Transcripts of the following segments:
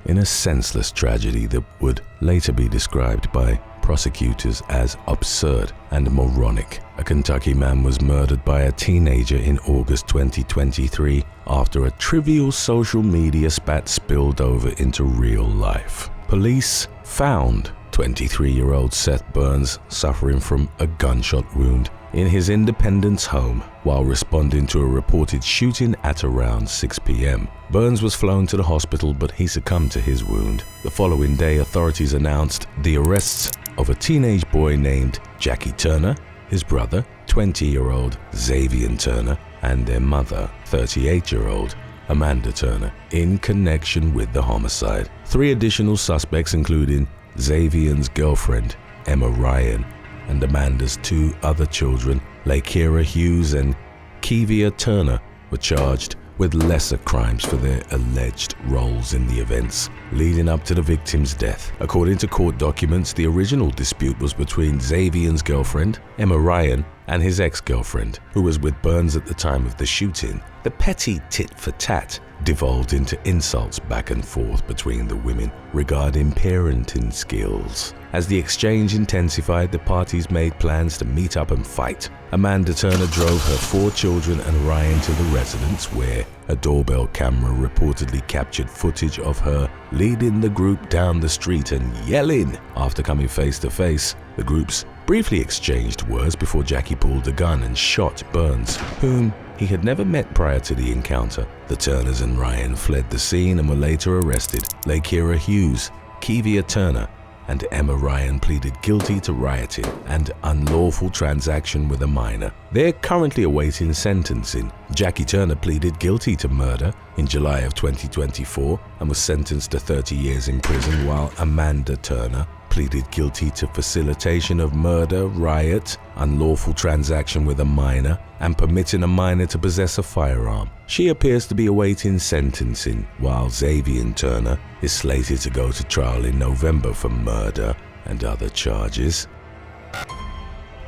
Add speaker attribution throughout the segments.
Speaker 1: In a senseless tragedy that would later be described by prosecutors as absurd and moronic, a Kentucky man was murdered by a teenager in August 2023 after a trivial social media spat spilled over into real life. Police found 23-year-old Seth Burns suffering from a gunshot wound in his Independence home while responding to a reported shooting at around 6 p.m. Burns was flown to the hospital, but he succumbed to his wound. The following day, authorities announced the arrests of a teenage boy named Jackie Turner, his brother, 20-year-old Xavier Turner, and their mother, 38-year-old Amanda Turner, in connection with the homicide. 3 additional suspects, including Xavier's girlfriend, Emma Ryan, and Amanda's 2 other children, Lakira Hughes and Kevia Turner, were charged with lesser crimes for their alleged roles in the events leading up to the victim's death. According to court documents, the original dispute was between Xavier's girlfriend, Emma Ryan, and his ex-girlfriend, who was with Burns at the time of the shooting. The petty tit-for-tat devolved into insults back and forth between the women regarding parenting skills. As the exchange intensified, the parties made plans to meet up and fight. Amanda Turner drove her 4 children and Ryan to the residence, where a doorbell camera reportedly captured footage of her leading the group down the street and yelling. After coming face to face, the groups briefly exchanged words before Jackie pulled a gun and shot Burns, whom he had never met prior to the encounter. The Turners and Ryan fled the scene and were later arrested. Lakira Hughes, Kevia Turner, and Emma Ryan pleaded guilty to rioting and unlawful transaction with a minor. They're currently awaiting sentencing. Jackie Turner pleaded guilty to murder in July of 2024 and was sentenced to 30 years in prison, while Amanda Turner pleaded guilty to facilitation of murder, riot, unlawful transaction with a minor, and permitting a minor to possess a firearm. She appears to be awaiting sentencing, while Xavier Turner is slated to go to trial in November for murder and other charges.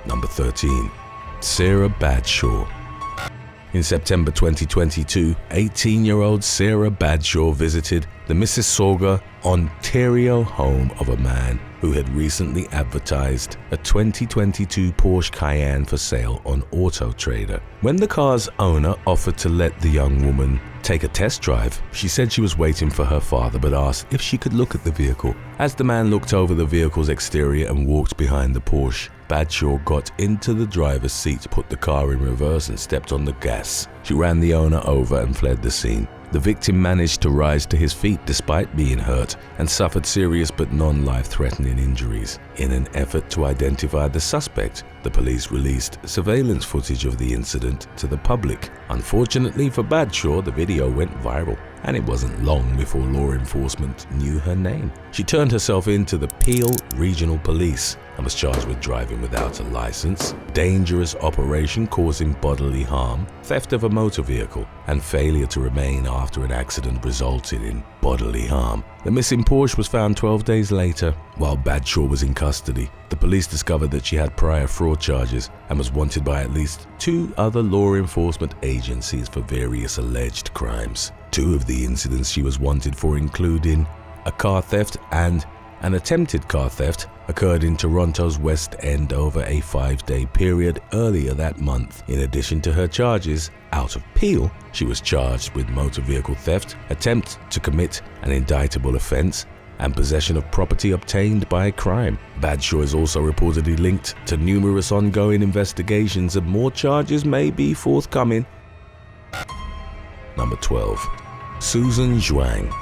Speaker 1: Number 13. Sarah Badshaw. In September 2022, 18-year-old Sarah Badshaw visited the Mississauga, Ontario home of a man who had recently advertised a 2022 Porsche Cayenne for sale on Auto Trader. When the car's owner offered to let the young woman take a test drive, she said she was waiting for her father but asked if she could look at the vehicle. As the man looked over the vehicle's exterior and walked behind the Porsche, Badshaw got into the driver's seat, put the car in reverse and stepped on the gas. She ran the owner over and fled the scene. The victim managed to rise to his feet despite being hurt and suffered serious but non-life-threatening injuries. In an effort to identify the suspect, the police released surveillance footage of the incident to the public. Unfortunately for Badshaw, the video went viral, and it wasn't long before law enforcement knew her name. She turned herself in to the Peel Regional Police and was charged with driving without a license, dangerous operation causing bodily harm, theft of a motor vehicle, and failure to remain after an accident resulted in bodily harm. The missing Porsche was found 12 days later. While Badshaw was in custody, the police discovered that she had prior fraud charges and was wanted by at least 2 other law enforcement agencies for various alleged crimes. 2 of the incidents she was wanted for, including a car theft and an attempted car theft, occurred in Toronto's West End over a 5-day period earlier that month. In addition to her charges, out of Peel, she was charged with motor vehicle theft, attempt to commit an indictable offense, and possession of property obtained by crime. Badshaw is also reportedly linked to numerous ongoing investigations, and more charges may be forthcoming. Number 12. Susan Zhuang.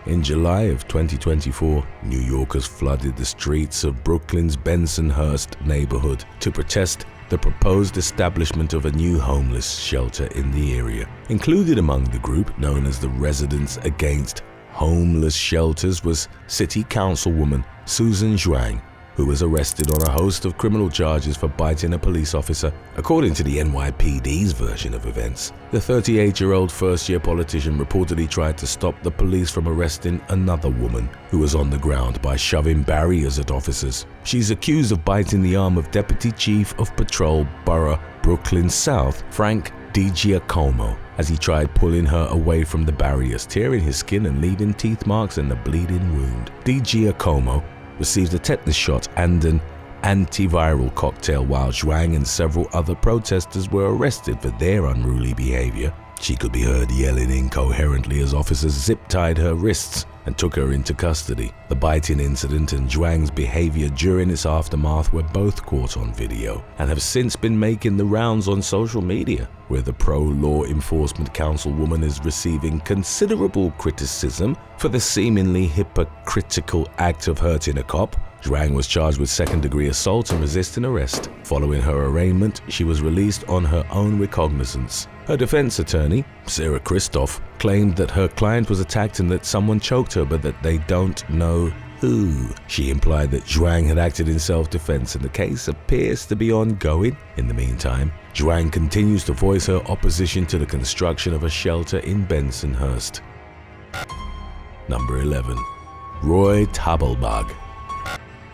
Speaker 1: In July of 2024, New Yorkers flooded the streets of Brooklyn's Bensonhurst neighborhood to protest the proposed establishment of a new homeless shelter in the area. Included among the group, known as the Residents Against Homeless Shelters, was City Councilwoman Susan Zhuang, who was arrested on a host of criminal charges for biting a police officer. According to the NYPD's version of events, the 38-year-old first-year politician reportedly tried to stop the police from arresting another woman who was on the ground by shoving barriers at officers. She's accused of biting the arm of Deputy Chief of Patrol Borough Brooklyn South, Frank DiGiacomo, as he tried pulling her away from the barriers, tearing his skin and leaving teeth marks and a bleeding wound. Di Giacomo received a tetanus shot and an antiviral cocktail, while Zhuang and several other protesters were arrested for their unruly behavior. She could be heard yelling incoherently as officers zip-tied her wrists and took her into custody. The biting incident and Zhuang's behavior during its aftermath were both caught on video and have since been making the rounds on social media, where the pro-law enforcement councilwoman is receiving considerable criticism for the seemingly hypocritical act of hurting a cop. Zhuang was charged with second-degree assault and resisting arrest. Following her arraignment, she was released on her own recognizance. Her defense attorney, Sarah Christoph, claimed that her client was attacked and that someone choked her, but that they don't know who. She implied that Zhuang had acted in self-defense, and the case appears to be ongoing. In the meantime, Zhuang continues to voice her opposition to the construction of a shelter in Bensonhurst. Number 11. Roy Tabalbag.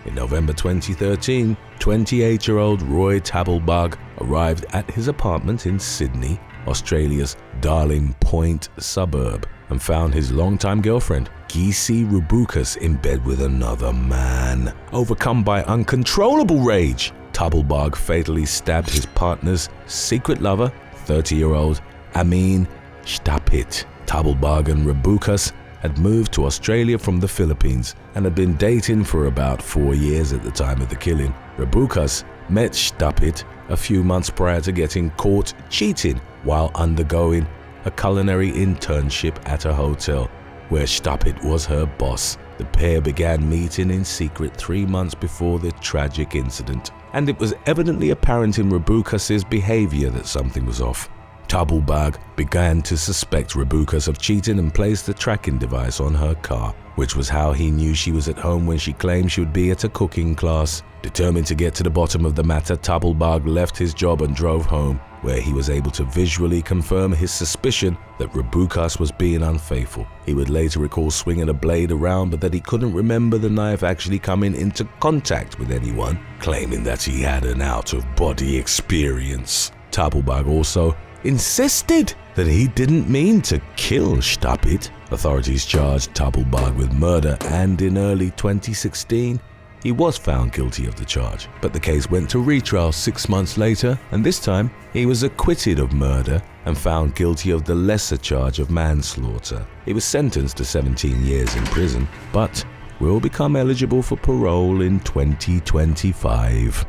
Speaker 1: In November 2013, 28-year-old Roy Tabalbag arrived at his apartment in Sydney, Australia's Darling Point suburb, and found his longtime girlfriend, Gisi Rubukas, in bed with another man. Overcome by uncontrollable rage, Tabalbag fatally stabbed his partner's secret lover, 30-year-old Amin Shtapit. Tabalbag and Rubukas had moved to Australia from the Philippines and had been dating for about 4 years at the time of the killing. Rubukas met Shtapit a few months prior to getting caught cheating while undergoing a culinary internship at a hotel where Shtapit was her boss. The pair began meeting in secret 3 months before the tragic incident, and it was evidently apparent in Rubukas' behavior that something was off. Tabalbag began to suspect Rubukas of cheating and placed a tracking device on her car, which was how he knew she was at home when she claimed she would be at a cooking class. Determined to get to the bottom of the matter, Tabalbag left his job and drove home, where he was able to visually confirm his suspicion that Rubukas was being unfaithful. He would later recall swinging a blade around, but that he couldn't remember the knife actually coming into contact with anyone, claiming that he had an out-of-body experience. Tabalbag also insisted that he didn't mean to kill Shtapit. Authorities charged Tabalbag with murder, and in early 2016, he was found guilty of the charge. But the case went to retrial 6 months later, and this time he was acquitted of murder and found guilty of the lesser charge of manslaughter. He was sentenced to 17 years in prison, but will become eligible for parole in 2025.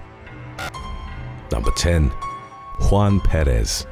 Speaker 1: Number 10. Juan Perez.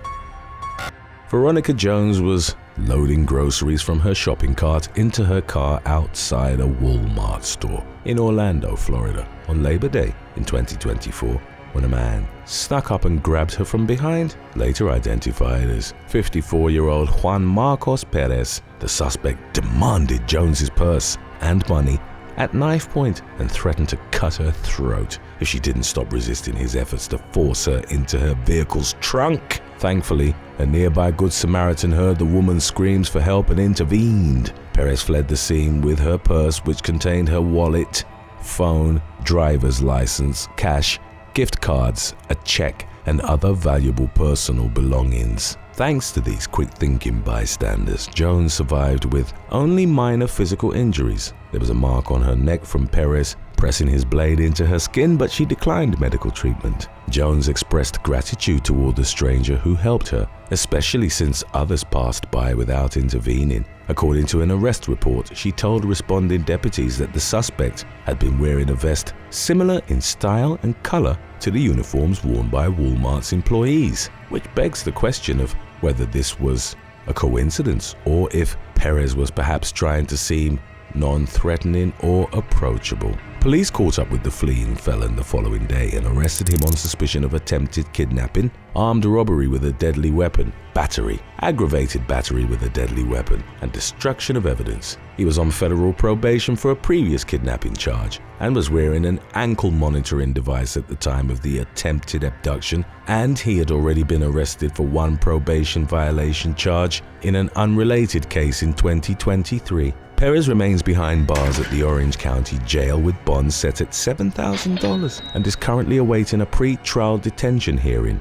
Speaker 1: Veronica Jones was loading groceries from her shopping cart into her car outside a Walmart store in Orlando, Florida, on Labor Day in 2024, when a man snuck up and grabbed her from behind. Later identified as 54-year-old Juan Marcos Perez, the suspect demanded Jones's purse and money at knife point and threatened to cut her throat if she didn't stop resisting his efforts to force her into her vehicle's trunk. Thankfully, a nearby Good Samaritan heard the woman's screams for help and intervened. Perez fled the scene with her purse, which contained her wallet, phone, driver's license, cash, gift cards, a check, and other valuable personal belongings. Thanks to these quick-thinking bystanders, Jones survived with only minor physical injuries. There was a mark on her neck from Perez pressing his blade into her skin, but she declined medical treatment. Jones expressed gratitude toward the stranger who helped her, especially since others passed by without intervening. According to an arrest report, she told responding deputies that the suspect had been wearing a vest similar in style and color to the uniforms worn by Walmart's employees, which begs the question of whether this was a coincidence or if Perez was perhaps trying to seem non-threatening or approachable. Police caught up with the fleeing felon the following day and arrested him on suspicion of attempted kidnapping, armed robbery with a deadly weapon, battery, aggravated battery with a deadly weapon, and destruction of evidence. He was on federal probation for a previous kidnapping charge and was wearing an ankle monitoring device at the time of the attempted abduction, and he had already been arrested for one probation violation charge in an unrelated case in 2023. Perez remains behind bars at the Orange County Jail with bonds set at $7,000 and is currently awaiting a pre-trial detention hearing.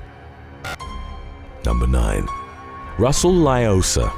Speaker 1: Number 9. Russell Lyosa.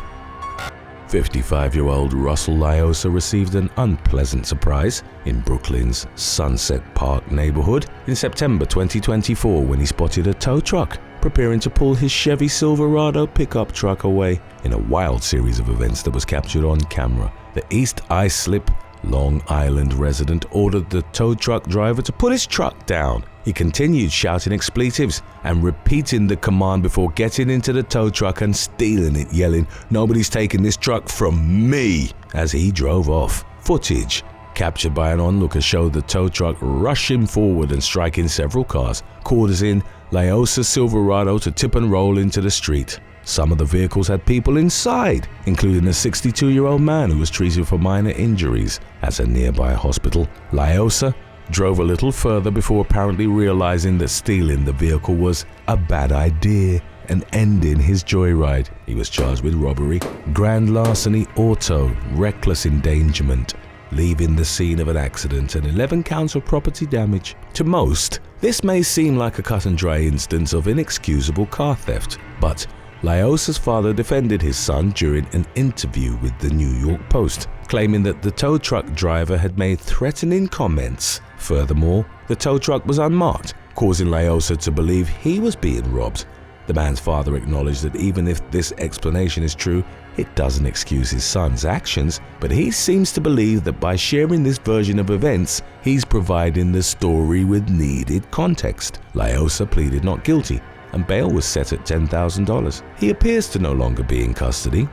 Speaker 1: 55-year-old Russell Lyosa received an unpleasant surprise in Brooklyn's Sunset Park neighborhood in September 2024 when he spotted a tow truck preparing to pull his Chevy Silverado pickup truck away in a wild series of events that was captured on camera. The East Islip, Long Island resident ordered the tow truck driver to put his truck down. He continued shouting expletives and repeating the command before getting into the tow truck and stealing it, yelling, "Nobody's taking this truck from me," as he drove off. Footage captured by an onlooker showed the tow truck rushing forward and striking several cars, causing Lyosa's Silverado to tip and roll into the street. Some of the vehicles had people inside, including a 62-year-old man who was treated for minor injuries at a nearby hospital. Lyosa drove a little further before apparently realizing that stealing the vehicle was a bad idea and ending his joyride. He was charged with robbery, grand larceny, auto, reckless endangerment, leaving the scene of an accident, and 11 counts of property damage. To most, this may seem like a cut-and-dry instance of inexcusable car theft, but Lyosa's father defended his son during an interview with the New York Post, claiming that the tow truck driver had made threatening comments. Furthermore, the tow truck was unmarked, causing Lyosa to believe he was being robbed. The man's father acknowledged that even if this explanation is true, it doesn't excuse his son's actions, but he seems to believe that by sharing this version of events, he's providing the story with needed context. Lyosa pleaded not guilty, and bail was set at $10,000. He appears to no longer be in custody.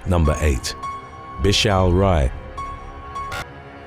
Speaker 1: Number 8. Bishal Rai,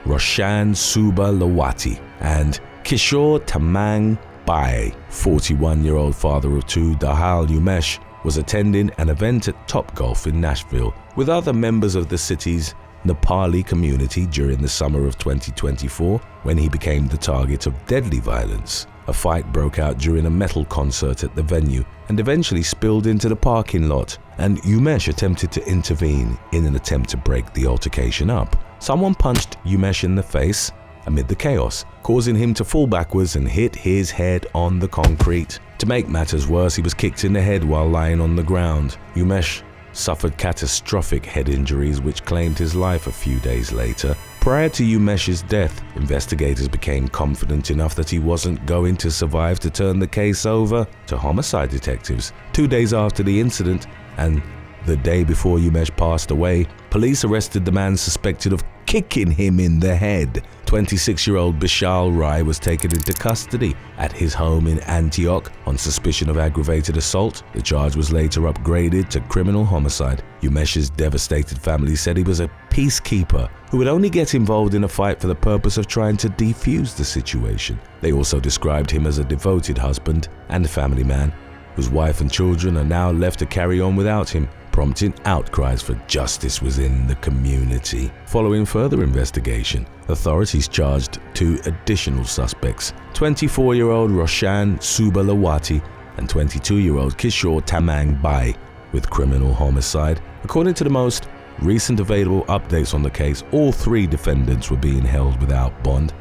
Speaker 1: Roshan Subalawati, and Kishore Tamang Bai, 41-year-old father of two, Dahal Umesh, was attending an event at Topgolf in Nashville with other members of the city's Nepali community during the summer of 2024 when he became the target of deadly violence. A fight broke out during a metal concert at the venue and eventually spilled into the parking lot, and Umesh attempted to intervene in an attempt to break the altercation up. Someone punched Umesh in the face amid the chaos, causing him to fall backwards and hit his head on the concrete. To make matters worse, he was kicked in the head while lying on the ground. Umesh suffered catastrophic head injuries which claimed his life a few days later. Prior to Umesh's death, investigators became confident enough that he wasn't going to survive to turn the case over to homicide detectives. 2 days after the incident, and the day before Umesh passed away, police arrested the man suspected of kicking him in the head. 26-year-old Bishal Rai was taken into custody at his home in Antioch on suspicion of aggravated assault. The charge was later upgraded to criminal homicide. Umesh's devastated family said he was a peacekeeper who would only get involved in a fight for the purpose of trying to defuse the situation. They also described him as a devoted husband and family man whose wife and children are now left to carry on without him, prompting outcries for justice within the community. Following further investigation, authorities charged 2 additional suspects, 24-year-old Roshan Subalawati and 22-year-old Kishore Tamang Bai, with criminal homicide. According to the most recent available updates on the case, all 3 defendants were being held without bond.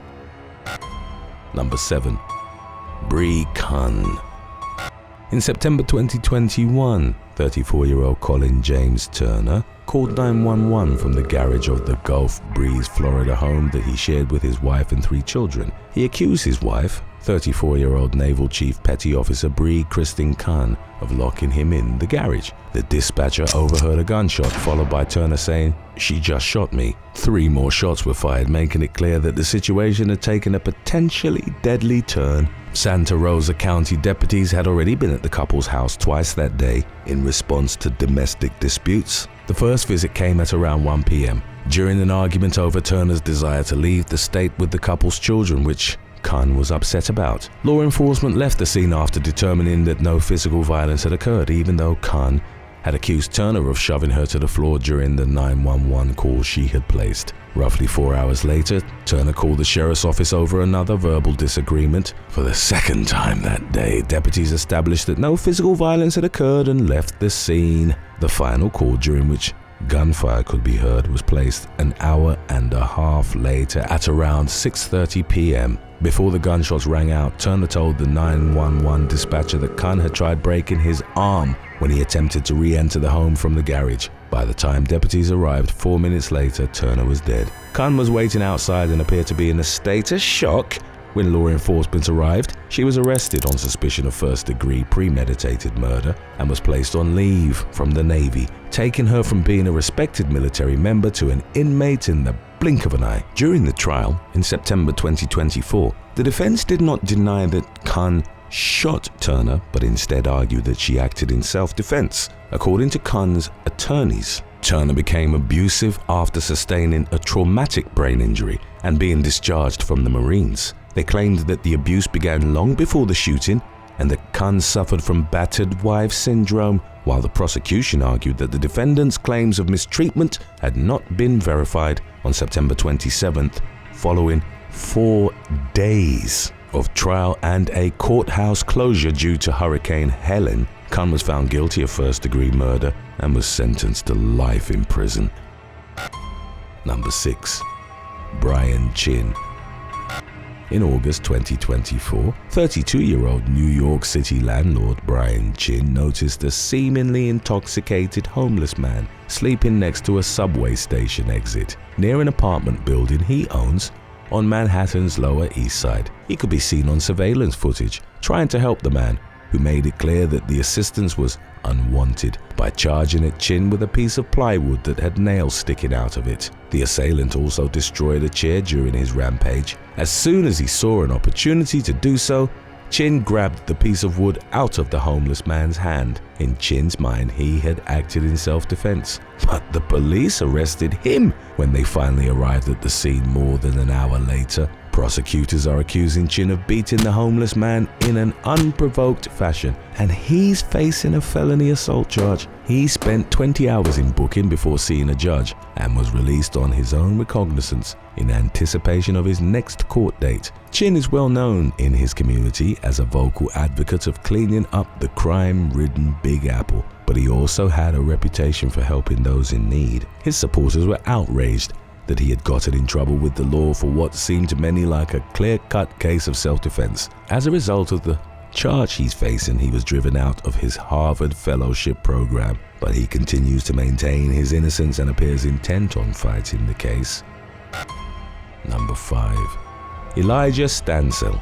Speaker 1: Number 7. Bree Khan. In September 2021, 34-year-old Colin James Turner called 911 from the garage of the Gulf Breeze, Florida home that he shared with his wife and 3 children. He accused his wife, 34-year-old Naval Chief Petty Officer Bree Christine Khan, of locking him in the garage. The dispatcher overheard a gunshot, followed by Turner saying, "She just shot me." 3 more shots were fired, making it clear that the situation had taken a potentially deadly turn. Santa Rosa County deputies had already been at the couple's house twice that day in response to domestic disputes. The first visit came at around 1 p.m. during an argument over Turner's desire to leave the state with the couple's children, which Khan was upset about. Law enforcement left the scene after determining that no physical violence had occurred, even though Khan had accused Turner of shoving her to the floor during the 911 call she had placed. Roughly 4 hours later, Turner called the sheriff's office over another verbal disagreement. For the second time that day, deputies established that no physical violence had occurred and left the scene. The final call, during which gunfire could be heard was placed an hour and a half later at around 6:30 p.m. Before the gunshots rang out, Turner told the 911 dispatcher that Khan had tried breaking his arm when he attempted to re-enter the home from the garage. By the time deputies arrived 4 minutes later, Turner was dead. Khan was waiting outside and appeared to be in a state of shock. When law enforcement arrived, she was arrested on suspicion of first-degree premeditated murder and was placed on leave from the Navy, taking her from being a respected military member to an inmate in the blink of an eye. During the trial, in September 2024, the defense did not deny that Khan shot Turner, but instead argued that she acted in self-defense. According to Khan's attorneys, Turner became abusive after sustaining a traumatic brain injury and being discharged from the Marines. They claimed that the abuse began long before the shooting and that Khan suffered from battered wife syndrome, while the prosecution argued that the defendant's claims of mistreatment had not been verified. On September 27th, following 4 days of trial and a courthouse closure due to Hurricane Helen, Khan was found guilty of first-degree murder and was sentenced to life in prison. Number 6. Brian Chin. In August 2024, 32-year-old New York City landlord Brian Chin noticed a seemingly intoxicated homeless man sleeping next to a subway station exit near an apartment building he owns on Manhattan's Lower East Side. He could be seen on surveillance footage trying to help the man, who made it clear that the assistance was unwanted by charging at Chin with a piece of plywood that had nails sticking out of it. The assailant also destroyed a chair during his rampage. As soon as he saw an opportunity to do so, Chin grabbed the piece of wood out of the homeless man's hand. In Chin's mind, he had acted in self-defense, but the police arrested him when they finally arrived at the scene more than an hour later. Prosecutors are accusing Chin of beating the homeless man in an unprovoked fashion, and he's facing a felony assault charge. He spent 20 hours in booking before seeing a judge and was released on his own recognizance in anticipation of his next court date. Chin is well known in his community as a vocal advocate of cleaning up the crime-ridden Big Apple, but he also had a reputation for helping those in need. His supporters were outraged that he had gotten in trouble with the law for what seemed to many like a clear-cut case of self-defense. As a result of the charge he's facing, he was driven out of his Harvard Fellowship program, but he continues to maintain his innocence and appears intent on fighting the case. Number 5. Elijah Stansel.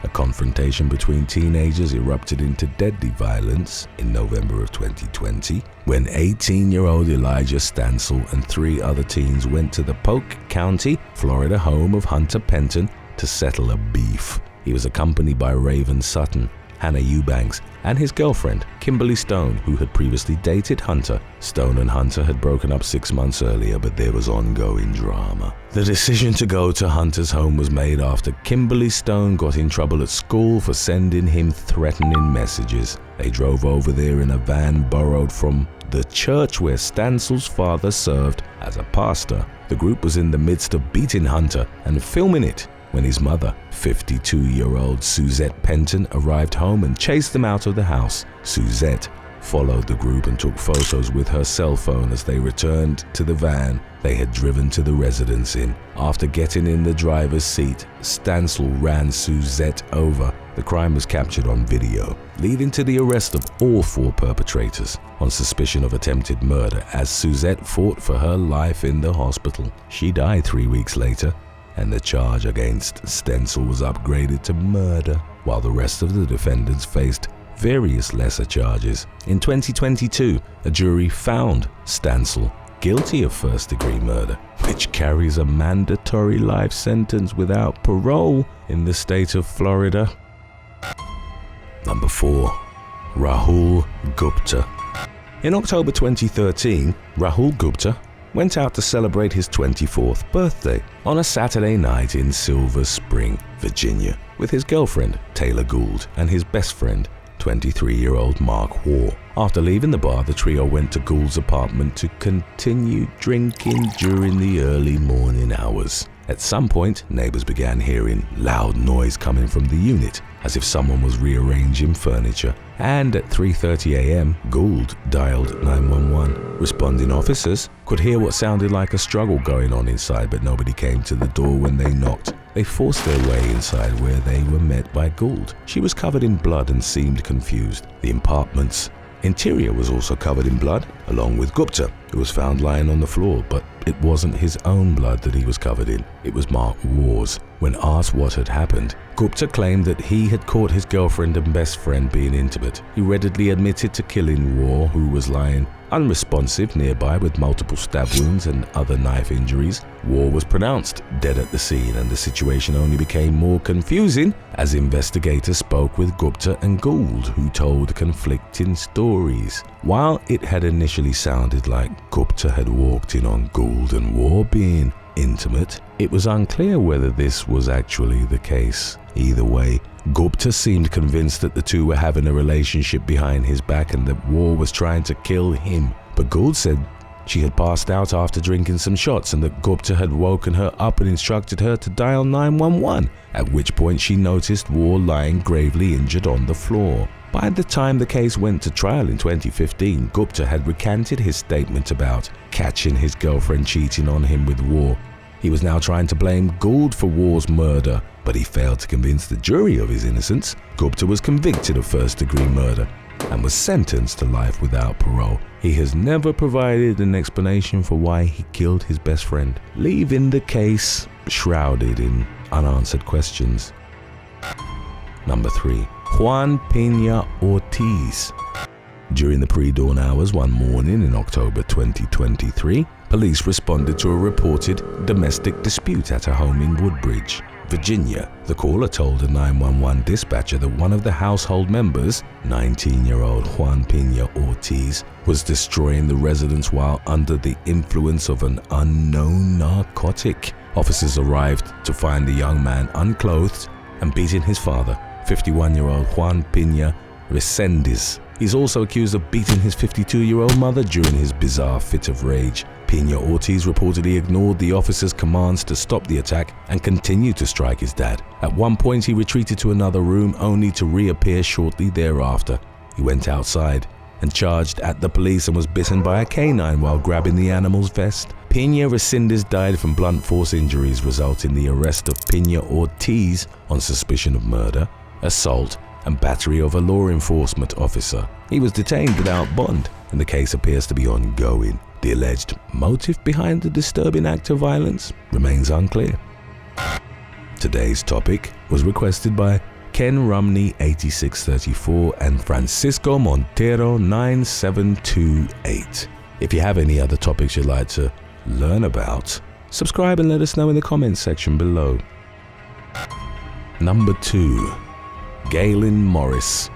Speaker 1: A confrontation between teenagers erupted into deadly violence in November of 2020 when 18-year-old Elijah Stansel and 3 other teens went to the Polk County, Florida home of Hunter Penton to settle a beef. He was accompanied by Raven Sutton, Hannah Eubanks, and his girlfriend, Kimberly Stone, who had previously dated Hunter. Stone and Hunter had broken up 6 months earlier, but there was ongoing drama. The decision to go to Hunter's home was made after Kimberly Stone got in trouble at school for sending him threatening messages. They drove over there in a van borrowed from the church where Stansel's father served as a pastor. The group was in the midst of beating Hunter and filming it when his mother, 52-year-old Suzette Penton, arrived home and chased them out of the house. Suzette followed the group and took photos with her cell phone as they returned to the van they had driven to the residence in. After getting in the driver's seat, Stansel ran Suzette over. The crime was captured on video, leading to the arrest of all 4 perpetrators on suspicion of attempted murder as Suzette fought for her life in the hospital. She died 3 weeks later, and the charge against Stansel was upgraded to murder, while the rest of the defendants faced various lesser charges. In 2022, a jury found Stansel guilty of first-degree murder, which carries a mandatory life sentence without parole in the state of Florida. Number 4. Rahul Gupta. In October 2013, Rahul Gupta went out to celebrate his 24th birthday on a Saturday night in Silver Spring, Virginia, with his girlfriend, Taylor Gould, and his best friend, 23-year-old Mark Waugh. After leaving the bar, the trio went to Gould's apartment to continue drinking during the early morning hours. At some point, neighbors began hearing loud noise coming from the unit, as if someone was rearranging furniture. And at 3:30 a.m., Gould dialed 911. Responding officers could hear what sounded like a struggle going on inside, but nobody came to the door when they knocked. They forced their way inside, where they were met by Gould. She was covered in blood and seemed confused. The apartment's interior was also covered in blood, along with Gupta, who was found lying on the floor, but it wasn't his own blood that he was covered in. It was Mark War's. When asked what had happened, Gupta claimed that he had caught his girlfriend and best friend being intimate. He readily admitted to killing War, who was lying unresponsive nearby with multiple stab wounds and other knife injuries. War was pronounced dead at the scene, and the situation only became more confusing as investigators spoke with Gupta and Gould, who told conflicting stories. While it had initially sounded like Gupta had walked in on Gould and War being intimate, it was unclear whether this was actually the case. Either way, Gupta seemed convinced that the two were having a relationship behind his back and that War was trying to kill him. But Gould said she had passed out after drinking some shots and that Gupta had woken her up and instructed her to dial 911, at which point she noticed War lying gravely injured on the floor. By the time the case went to trial in 2015, Gupta had recanted his statement about catching his girlfriend cheating on him with War. He was now trying to blame Gould for War's murder, but he failed to convince the jury of his innocence. Gupta was convicted of first-degree murder and was sentenced to life without parole. He has never provided an explanation for why he killed his best friend, leaving the case shrouded in unanswered questions. Number 3. Juan Peña Ortiz. During the pre-dawn hours one morning in October 2023, police responded to a reported domestic dispute at a home in Woodbridge, Virginia. The caller told a 911 dispatcher that one of the household members, 19-year-old Juan Peña Ortiz, was destroying the residence while under the influence of an unknown narcotic. Officers arrived to find the young man unclothed and beating his father, 51-year-old Juan Peña Resendez. He's also accused of beating his 52-year-old mother during his bizarre fit of rage. Peña Ortiz reportedly ignored the officers' commands to stop the attack and continued to strike his dad. At one point, he retreated to another room only to reappear shortly thereafter. He went outside and charged at the police and was bitten by a canine while grabbing the animal's vest. Peña Resendez died from blunt force injuries, resulting in the arrest of Peña Ortiz on suspicion of murder, assault, and battery of a law enforcement officer. He was detained without bond, and the case appears to be ongoing. The alleged motive behind the disturbing act of violence remains unclear. Today's topic was requested by Ken Rumney 8634 and Francisco Montero 9728. If you have any other topics you'd like to learn about, subscribe and let us know in the comments section below. Number 2. Galen Morris.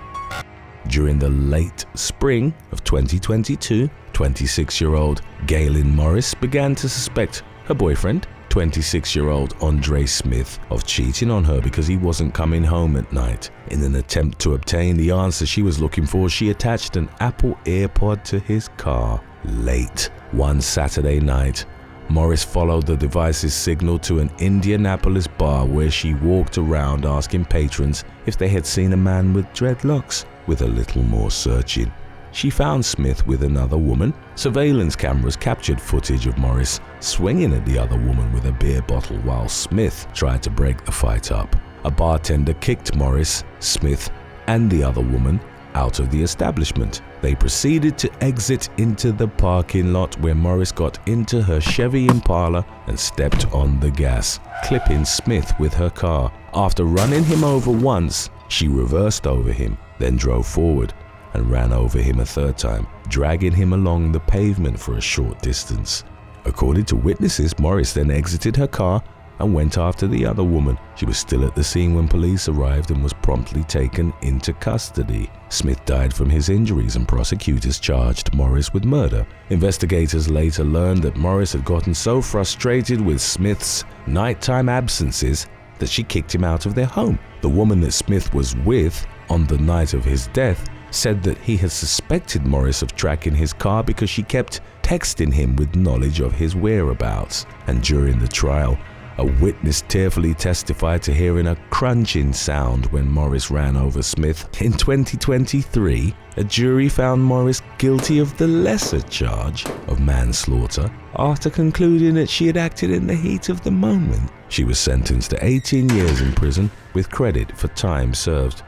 Speaker 1: During the late spring of 2022, 26-year-old Galen Morris began to suspect her boyfriend, 26-year-old Andre Smith, of cheating on her because he wasn't coming home at night. In an attempt to obtain the answer she was looking for, she attached an Apple AirPod to his car. Late one Saturday night, Morris followed the device's signal to an Indianapolis bar where she walked around asking patrons if they had seen a man with dreadlocks. With a little more searching, she found Smith with another woman. Surveillance cameras captured footage of Morris swinging at the other woman with a beer bottle while Smith tried to break the fight up. A bartender kicked Morris, Smith, and the other woman out of the establishment. They proceeded to exit into the parking lot where Morris got into her Chevy Impala and stepped on the gas, clipping Smith with her car. After running him over once, she reversed over him, then drove forward and ran over him a third time, dragging him along the pavement for a short distance. According to witnesses, Morris then exited her car and went after the other woman. She was still at the scene when police arrived and was promptly taken into custody. Smith died from his injuries and prosecutors charged Morris with murder. Investigators later learned that Morris had gotten so frustrated with Smith's nighttime absences that she kicked him out of their home. The woman that Smith was with on the night of his death said that he had suspected Morris of tracking his car because she kept texting him with knowledge of his whereabouts. And during the trial, A witness tearfully testified to hearing a crunching sound when Morris ran over Smith. In 2023, a jury found Morris guilty of the lesser charge of manslaughter after concluding that she had acted in the heat of the moment. She was sentenced to 18 years in prison with credit for time served.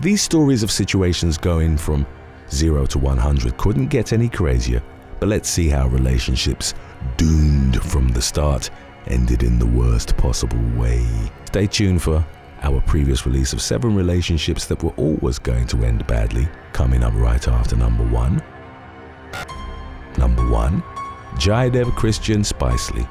Speaker 1: These stories of situations going from 0 to 100 couldn't get any crazier, but let's see how relationships doomed from the start ended in the worst possible way. Stay tuned for our previous release of 7 relationships that were always going to end badly, coming up right after number 1. Number 1. Jaidev Christian Spicely.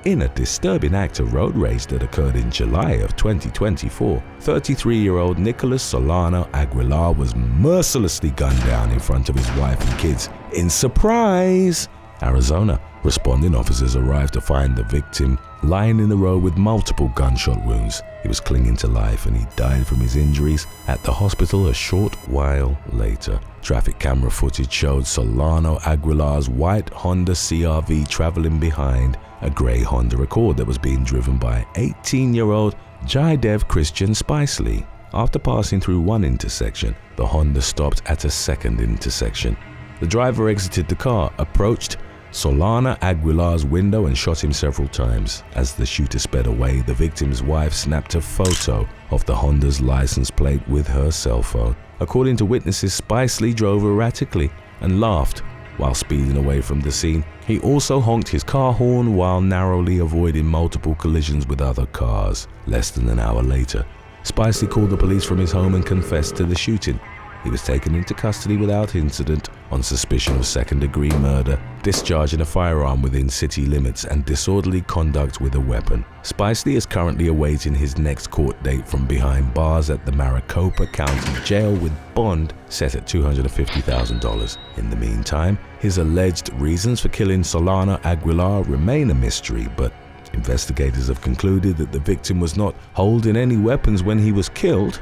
Speaker 1: In a disturbing act of road rage that occurred in July of 2024, 33-year-old Nicholas Solano Aguilar was mercilessly gunned down in front of his wife and kids in Surprise, Arizona. Responding officers arrived to find the victim lying in the road with multiple gunshot wounds. He was clinging to life and he died from his injuries at the hospital a short while later. Traffic camera footage showed Solano Aguilar's white Honda CR-V traveling behind a grey Honda Accord that was being driven by 18-year-old Jaidev Christian Spicely. After passing through one intersection, the Honda stopped at a second intersection. The driver exited the car, approached Solano Aguilar's window and shot him several times. As the shooter sped away, the victim's wife snapped a photo of the Honda's license plate with her cell phone. According to witnesses, Spicely drove erratically and laughed while speeding away from the scene. He also honked his car horn while narrowly avoiding multiple collisions with other cars. Less than an hour later, Spicely called the police from his home and confessed to the shooting. He was taken into custody without incident on suspicion of second-degree murder, discharging a firearm within city limits, and disorderly conduct with a weapon. Spicely is currently awaiting his next court date from behind bars at the Maricopa County Jail with bond set at $250,000. In the meantime, his alleged reasons for killing Solano Aguilar remain a mystery, but investigators have concluded that the victim was not holding any weapons when he was killed.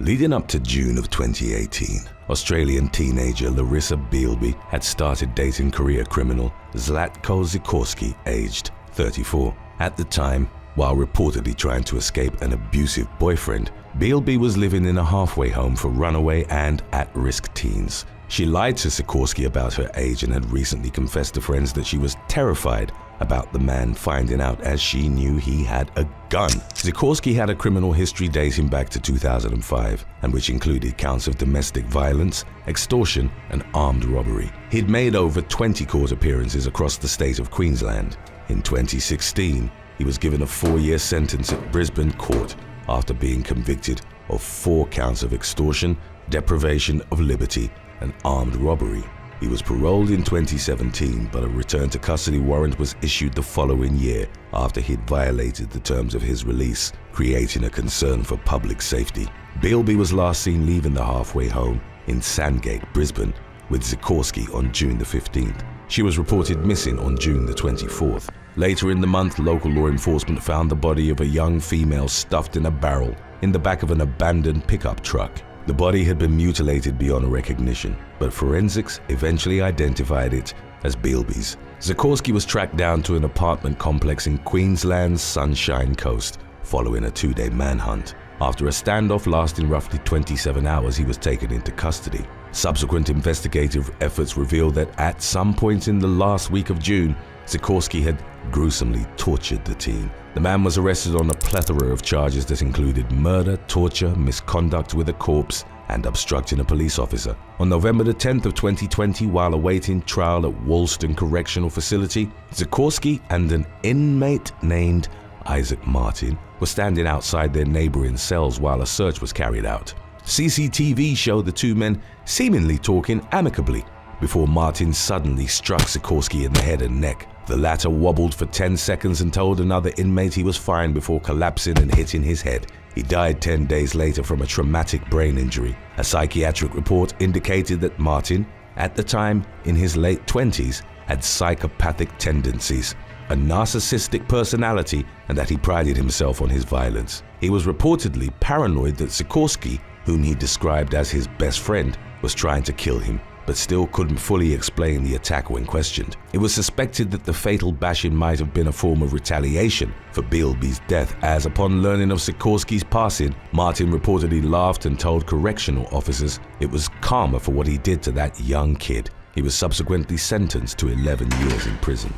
Speaker 1: Leading up to June of 2018, Australian teenager Larissa Bealby had started dating career criminal Zlatko Zikorsky, aged 34. At the time, while reportedly trying to escape an abusive boyfriend, Bealby was living in a halfway home for runaway and at-risk teens. She lied to Zikorsky about her age and had recently confessed to friends that she was terrified about the man finding out, as she knew he had a gun. Zikorsky had a criminal history dating back to 2005, and which included counts of domestic violence, extortion, and armed robbery. He'd made over 20 court appearances across the state of Queensland. In 2016, he was given a 4-year sentence at Brisbane court after being convicted of 4 counts of extortion, deprivation of liberty, and armed robbery. He was paroled in 2017, but a return to custody warrant was issued the following year after he'd violated the terms of his release, creating a concern for public safety. Bealby was last seen leaving the halfway home in Sandgate, Brisbane, with Zikorsky on June the 15th. She was reported missing on June the 24th. Later in the month, local law enforcement found the body of a young female stuffed in a barrel in the back of an abandoned pickup truck. The body had been mutilated beyond recognition, but forensics eventually identified it as Bealby's. Zikorsky was tracked down to an apartment complex in Queensland's Sunshine Coast following a 2-day manhunt. After a standoff lasting roughly 27 hours, he was taken into custody. Subsequent investigative efforts revealed that at some point in the last week of June, Zikorsky had gruesomely tortured the teen. The man was arrested on a plethora of charges that included murder, torture, misconduct with a corpse, and obstructing a police officer. On November the 10th of 2020, while awaiting trial at Woolston Correctional Facility, Zikorsky and an inmate named Isaac Martin were standing outside their neighboring cells while a search was carried out. CCTV showed the two men seemingly talking amicably before Martin suddenly struck Zikorsky in the head and neck. The latter wobbled for 10 seconds and told another inmate he was fine before collapsing and hitting his head. He died 10 days later from a traumatic brain injury. A psychiatric report indicated that Martin, at the time in his late 20s, had psychopathic tendencies, a narcissistic personality, and that he prided himself on his violence. He was reportedly paranoid that Zikorsky, whom he described as his best friend, was trying to kill him. but still couldn't fully explain the attack when questioned. It was suspected that the fatal bashing might have been a form of retaliation for Bilby's death, as upon learning of Sikorski's passing, Martin reportedly laughed and told correctional officers it was karma for what he did to that young kid. He was subsequently sentenced to 11 years in prison.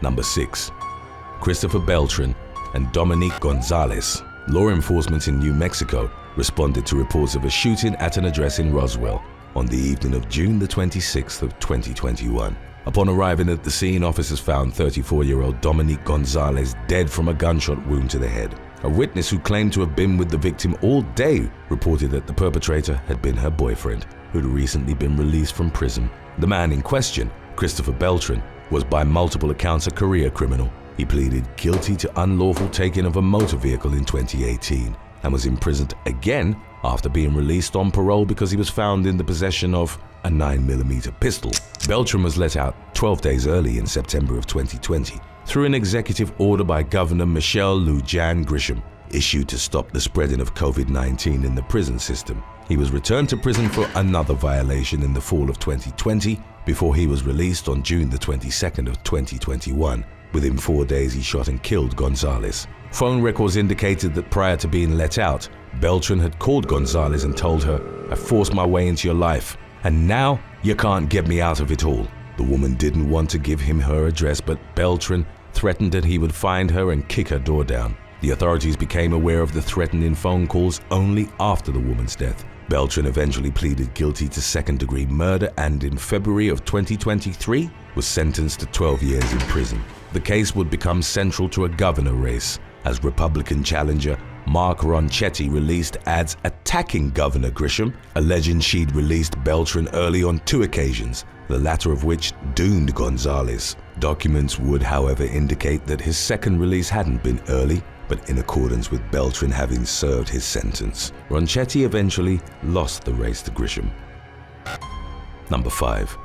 Speaker 1: Number 6. Christopher Beltran and Dominique Gonzalez. Law enforcement in New Mexico responded to reports of a shooting at an address in Roswell on the evening of June the 26th of 2021. Upon arriving at the scene, officers found 34-year-old Dominique Gonzalez dead from a gunshot wound to the head. A witness who claimed to have been with the victim all day reported that the perpetrator had been her boyfriend, who had recently been released from prison. The man in question, Christopher Beltran, was by multiple accounts a career criminal. He pleaded guilty to unlawful taking of a motor vehicle in 2018 and was imprisoned again after being released on parole because he was found in the possession of a 9mm pistol. Beltran was let out 12 days early in September of 2020 through an executive order by Governor Michelle Lujan Grisham, issued to stop the spreading of COVID-19 in the prison system. He was returned to prison for another violation in the fall of 2020 before he was released on June the 22nd of 2021. Within 4 days, he shot and killed Gonzalez. Phone records indicated that prior to being let out, Beltran had called Gonzalez and told her, "I forced my way into your life, and now you can't get me out of it all." The woman didn't want to give him her address, but Beltran threatened that he would find her and kick her door down. The authorities became aware of the threatening phone calls only after the woman's death. Beltran eventually pleaded guilty to second-degree murder and in February of 2023 was sentenced to 12 years in prison. The case would become central to a governor race, as Republican challenger Mark Ronchetti released ads attacking Governor Grisham, alleging she'd released Beltran early on 2 occasions, the latter of which doomed Gonzalez. Documents would, however, indicate that his second release hadn't been early, but in accordance with Beltran having served his sentence. Ronchetti eventually lost the race to Grisham. Number 5.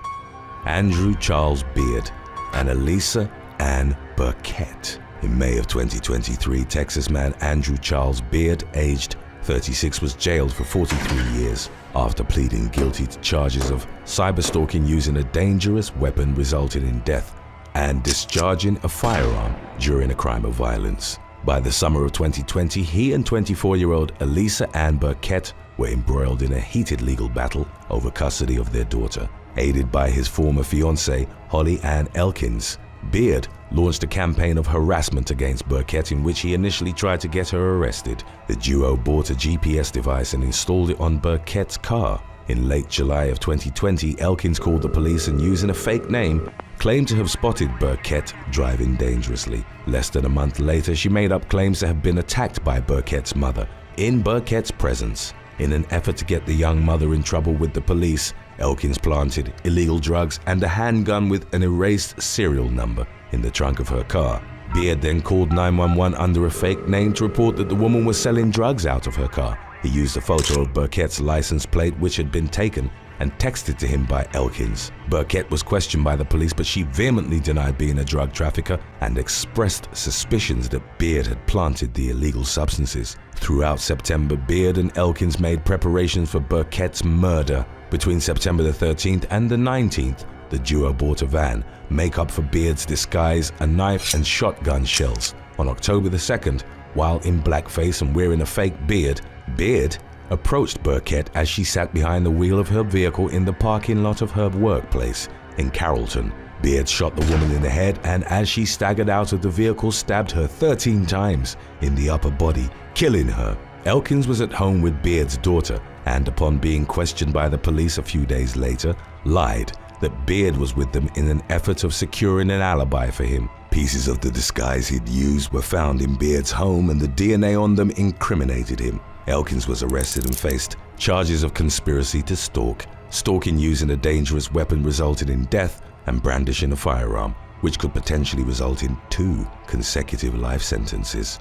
Speaker 1: Andrew Charles Beard and Elisa Ann Burkett. In May of 2023, Texas man Andrew Charles Beard, aged 36, was jailed for 43 years after pleading guilty to charges of cyberstalking using a dangerous weapon resulting in death and discharging a firearm during a crime of violence. By the summer of 2020, he and 24-year-old Elisa Ann Burkett were embroiled in a heated legal battle over custody of their daughter. Aided by his former fiancée, Holly Ann Elkins, Beard launched a campaign of harassment against Burkett in which he initially tried to get her arrested. The duo bought a GPS device and installed it on Burkett's car. In late July of 2020, Elkins called the police and, using a fake name, claimed to have spotted Burkett driving dangerously. Less than a month later, she made up claims to have been attacked by Burkett's mother in Burkett's presence. In an effort to get the young mother in trouble with the police, Elkins planted illegal drugs and a handgun with an erased serial number in the trunk of her car. Beard then called 911 under a fake name to report that the woman was selling drugs out of her car. He used a photo of Burkett's license plate, which had been taken, and texted to him by Elkins. Burkett was questioned by the police, but she vehemently denied being a drug trafficker and expressed suspicions that Beard had planted the illegal substances. Throughout September, Beard and Elkins made preparations for Burkett's murder. Between September the 13th and the 19th, the duo bought a van, makeup for Beard's disguise, a knife and shotgun shells. On October the 2nd, while in blackface and wearing a fake beard, Beard approached Burkett as she sat behind the wheel of her vehicle in the parking lot of her workplace in Carrollton. Beard shot the woman in the head and, as she staggered out of the vehicle, stabbed her 13 times in the upper body, killing her. Elkins was at home with Beard's daughter and, upon being questioned by the police a few days later, lied that Beard was with them in an effort of securing an alibi for him. Pieces of the disguise he'd used were found in Beard's home and the DNA on them incriminated him. Elkins was arrested and faced charges of conspiracy to stalk, stalking using a dangerous weapon resulting in death, and brandishing a firearm, which could potentially result in 2 consecutive life sentences.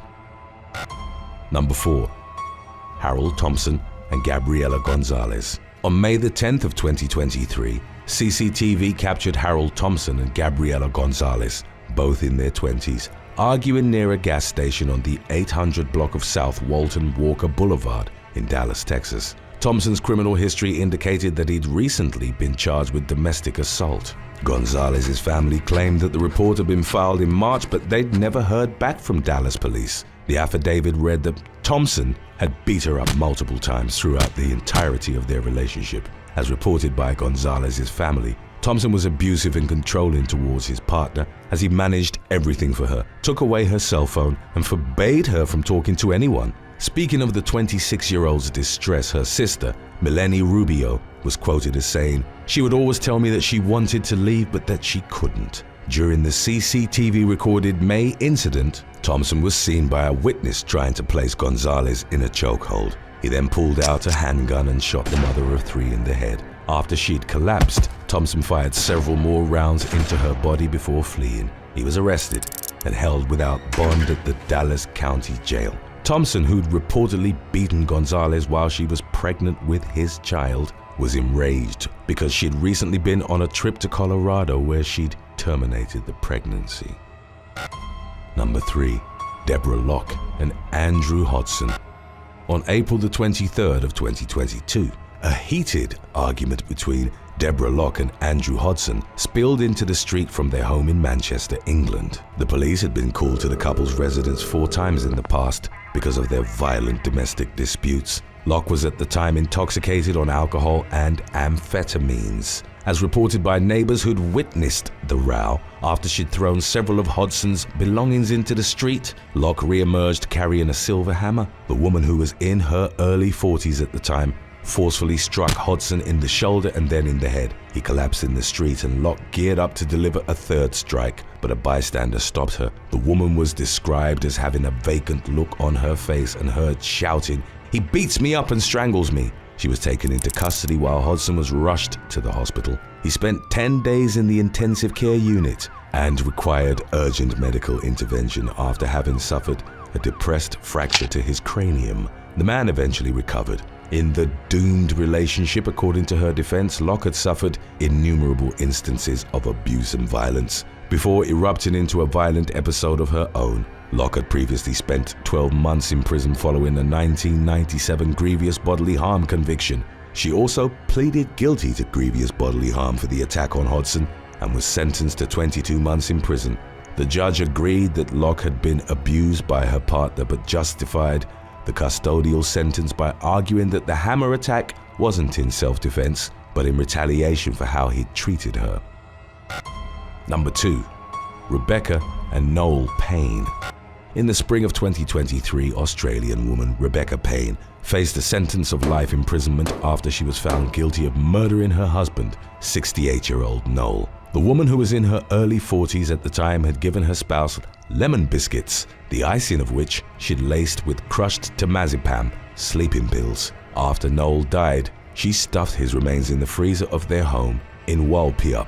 Speaker 1: Number 4. Harold Thompson and Gabriela Gonzalez. On May the 10th of 2023, CCTV captured Harold Thompson and Gabriela Gonzalez, both in their 20s, arguing near a gas station on the 800 block of South Walton Walker Boulevard in Dallas, Texas. Thompson's criminal history indicated that he'd recently been charged with domestic assault. Gonzalez's family claimed that the report had been filed in March, but they'd never heard back from Dallas police. The affidavit read that Thompson had beat her up multiple times throughout the entirety of their relationship. As reported by Gonzalez's family, Thompson was abusive and controlling towards his partner as he managed everything for her, took away her cell phone, and forbade her from talking to anyone. Speaking of the 26-year-old's distress, her sister, Melanie Rubio, was quoted as saying, "She would always tell me that she wanted to leave but that she couldn't." During the CCTV-recorded May incident, Thompson was seen by a witness trying to place Gonzalez in a chokehold. He then pulled out a handgun and shot the mother of three in the head. After she'd collapsed, Thompson fired several more rounds into her body before fleeing. He was arrested and held without bond at the Dallas County Jail. Thompson, who'd reportedly beaten Gonzalez while she was pregnant with his child, was enraged because she'd recently been on a trip to Colorado where she'd terminated the pregnancy. Number 3. Deborah Locke and Andrew Hodson. On April the 23rd of 2022, a heated argument between Deborah Locke and Andrew Hodson spilled into the street from their home in Manchester, England. The police had been called to the couple's residence 4 times in the past because of their violent domestic disputes. Locke was at the time intoxicated on alcohol and amphetamines. As reported by neighbors who'd witnessed the row, after she'd thrown several of Hodson's belongings into the street, Locke re-emerged carrying a silver hammer. The woman, who was in her early 40s at the time, forcefully struck Hodson in the shoulder and then in the head. He collapsed in the street and Locke geared up to deliver a third strike, but a bystander stopped her. The woman was described as having a vacant look on her face and heard shouting, "He beats me up and strangles me." She was taken into custody while Hodson was rushed to the hospital. He spent 10 days in the intensive care unit and required urgent medical intervention after having suffered a depressed fracture to his cranium. The man eventually recovered. In the doomed relationship, according to her defense, Locke had suffered innumerable instances of abuse and violence before erupting into a violent episode of her own. Locke had previously spent 12 months in prison following a 1997 grievous bodily harm conviction. She also pleaded guilty to grievous bodily harm for the attack on Hodson and was sentenced to 22 months in prison. The judge agreed that Locke had been abused by her partner but justified the custodial sentence by arguing that the hammer attack wasn't in self-defense but in retaliation for how he'd treated her. Number 2. Rebecca and Noel Payne. In the spring of 2023, Australian woman Rebecca Payne faced a sentence of life imprisonment after she was found guilty of murdering her husband, 68-year-old Noel. The woman, who was in her early 40s at the time, had given her spouse lemon biscuits, the icing of which she'd laced with crushed temazepam sleeping pills. After Noel died, she stuffed his remains in the freezer of their home in Walpiup.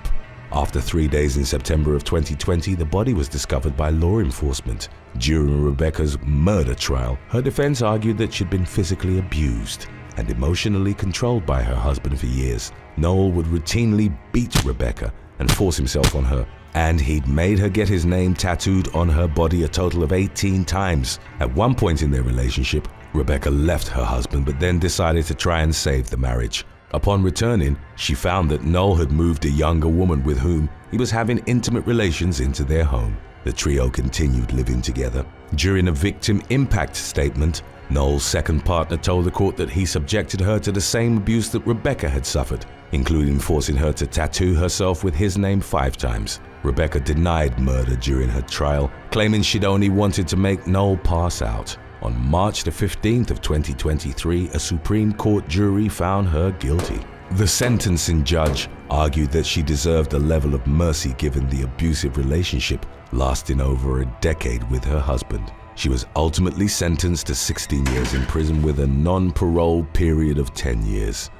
Speaker 1: After 3 days in September of 2020, the body was discovered by law enforcement. During Rebecca's murder trial, her defense argued that she'd been physically abused and emotionally controlled by her husband for years. Noel would routinely beat Rebecca and force himself on her, and he'd made her get his name tattooed on her body a total of 18 times. At one point in their relationship, Rebecca left her husband but then decided to try and save the marriage. Upon returning, she found that Noel had moved a younger woman with whom he was having intimate relations into their home. The trio continued living together. During a victim impact statement, Noel's second partner told the court that he subjected her to the same abuse that Rebecca had suffered, including forcing her to tattoo herself with his name 5 times. Rebecca denied murder during her trial, claiming she'd only wanted to make Noel pass out. On March the 15th of 2023, a Supreme Court jury found her guilty. The sentencing judge argued that she deserved a level of mercy given the abusive relationship lasting over a decade with her husband. She was ultimately sentenced to 16 years in prison with a non-parole period of 10 years.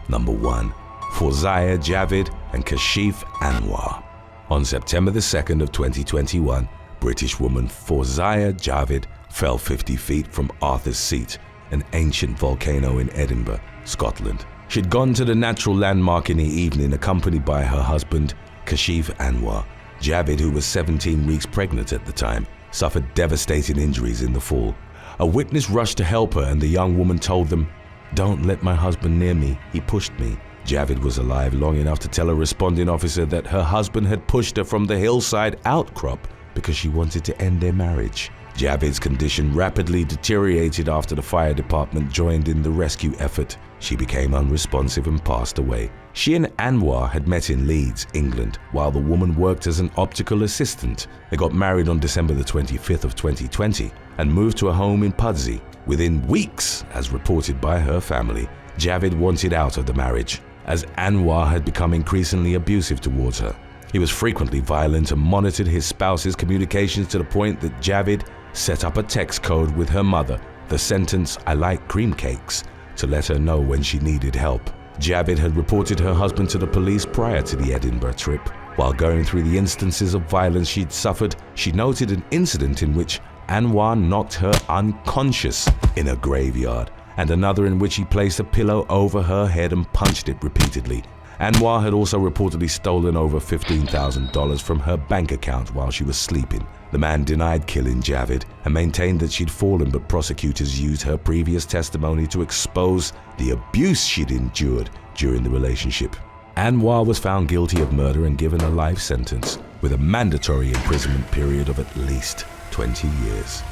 Speaker 1: Number 1. Fawzia Javid and Kashif Anwar. On September the 2nd of 2021, British woman Fawzia Javid fell 50 feet from Arthur's Seat, an ancient volcano in Edinburgh, Scotland. She'd gone to the natural landmark in the evening accompanied by her husband, Kashif Anwar. Javid, who was 17 weeks pregnant at the time, suffered devastating injuries in the fall. A witness rushed to help her and the young woman told them, "Don't let my husband near me, he pushed me." Javid was alive long enough to tell a responding officer that her husband had pushed her from the hillside outcrop because she wanted to end their marriage. Javid's condition rapidly deteriorated after the fire department joined in the rescue effort. She became unresponsive and passed away. She and Anwar had met in Leeds, England, while the woman worked as an optical assistant. They got married on December the 25th of 2020 and moved to a home in Pudsey. Within weeks, as reported by her family, Javid wanted out of the marriage, as Anwar had become increasingly abusive towards her. He was frequently violent and monitored his spouse's communications to the point that Javid set up a text code with her mother, the sentence, "I like cream cakes," to let her know when she needed help. Javid had reported her husband to the police prior to the Edinburgh trip. While going through the instances of violence she'd suffered, she noted an incident in which Anwar knocked her unconscious in a graveyard, and another in which he placed a pillow over her head and punched it repeatedly. Anwar had also reportedly stolen over $15,000 from her bank account while she was sleeping. The man denied killing Javid and maintained that she'd fallen, but prosecutors used her previous testimony to expose the abuse she'd endured during the relationship. Anwar was found guilty of murder and given a life sentence, with a mandatory imprisonment period of at least 20 years.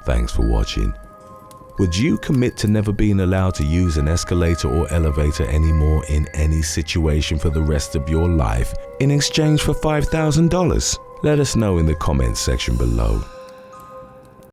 Speaker 1: Thanks for watching. Would you commit to never being allowed to use an escalator or elevator anymore in any situation for the rest of your life in exchange for $5,000? Let us know in the comments section below.